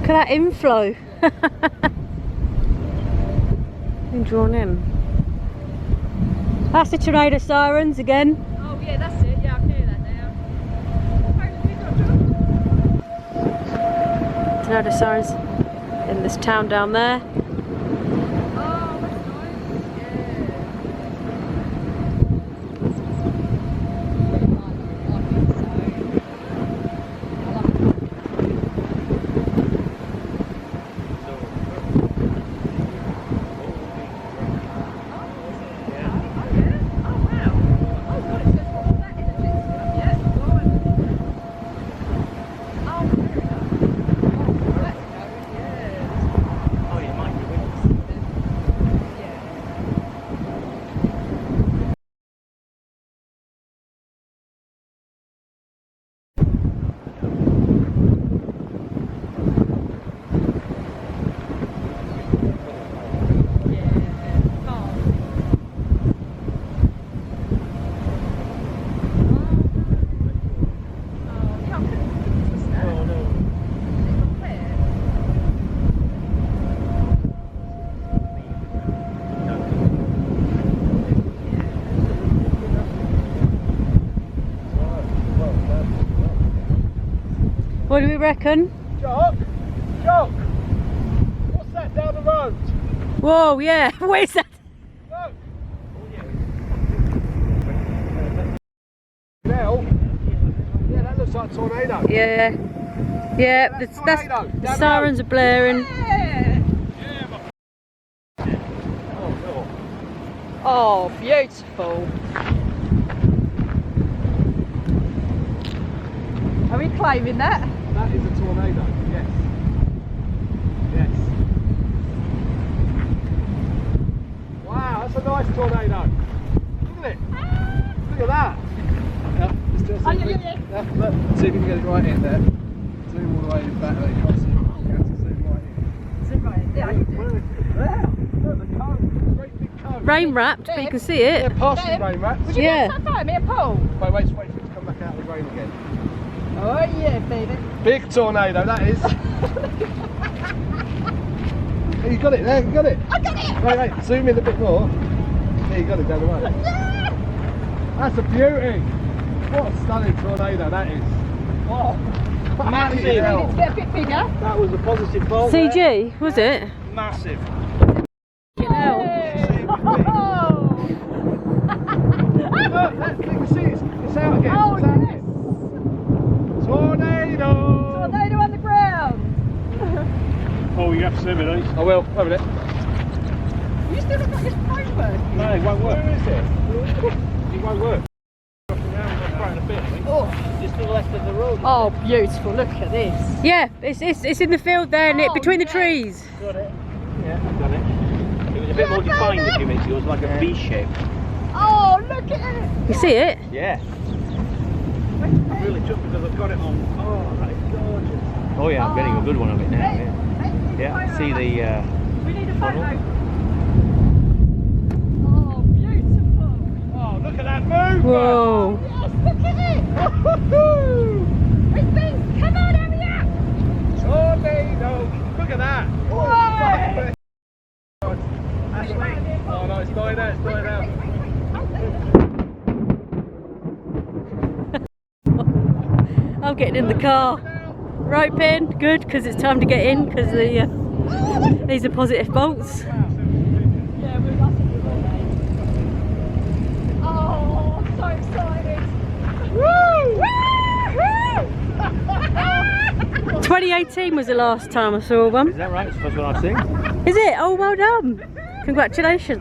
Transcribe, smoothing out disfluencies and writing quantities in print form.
Look at that inflow. Been drawn in. That's the tornado sirens again. Oh yeah, that's it. Yeah, I can hear that now. Tornado sirens in this town down there. Oh, that's nice. What do we reckon? Jock! Jock! What's that down the road? Whoa, yeah. Where's that? Look! Now, yeah, that looks like a tornado. Yeah. Yeah, that's the sirens are blaring. Oh, beautiful. Are we claiming that? That is a tornado, yes. Yes. Wow, that's a nice tornado. Look at it. Look at that. Yeah, let's do a Oh, yeah. look, see if you can get it right in there. Zoom all the way back there. You can't see it. You have to zoom right in. Zoom right in. Yeah, you do. There. Look, the cone. Great big cone. Rain wrapped, but you can see Yeah, it. partially rain wrapped. Would you Yeah. get that me a pole? Wait for it to come back out of the rain again. Oh yeah, baby. Big tornado, that is. You got it there, you got it. I got it! Wait, zoom in a bit more. There, you got it down the road. That's a beauty. What a stunning tornado that is. Oh, Massive. We need to get a bit bigger. That was a positive fault. CG, was it? Massive. Fucking hell. Look, you can see it's out again. Oh, it's out yes. again. Tornado! Tornado on the ground. Oh, you have to zoom in, don't you? I will, wait a minute. You still haven't got your phone working? No, it won't work. Where is it? It won't work. Oh. Just to the left of the road. Oh, beautiful. Look at this. Yeah, it's in the field there, Nick, Oh, between the yes. trees. Got it. Yeah, I've got it. It was a bit more defined a few minutes ago. It was like a V shape. Oh, look at it. You see it? Yeah. I'm really chuffed because I've got it on. Oh, that is gorgeous. Oh yeah, I'm getting a good one of it now. Yeah. Yeah, I see the We need a funnel. photo. Oh, beautiful. Oh, look at that move! Whoa. Yes, look at it. It's been, come on, hurry up. Tornado! Look at that! Whoa. Ashley! Oh no, it's dying out, it's dying out. I'm getting in the car. Right, Pin, good, because it's time to get in, because these are positive bolts. Yeah, we're lost in the road. Oh, I'm so excited. Woo! 2018 was the last time I saw one. Is that right? It's the first one I've seen. Is it? Oh, well done. Congratulations.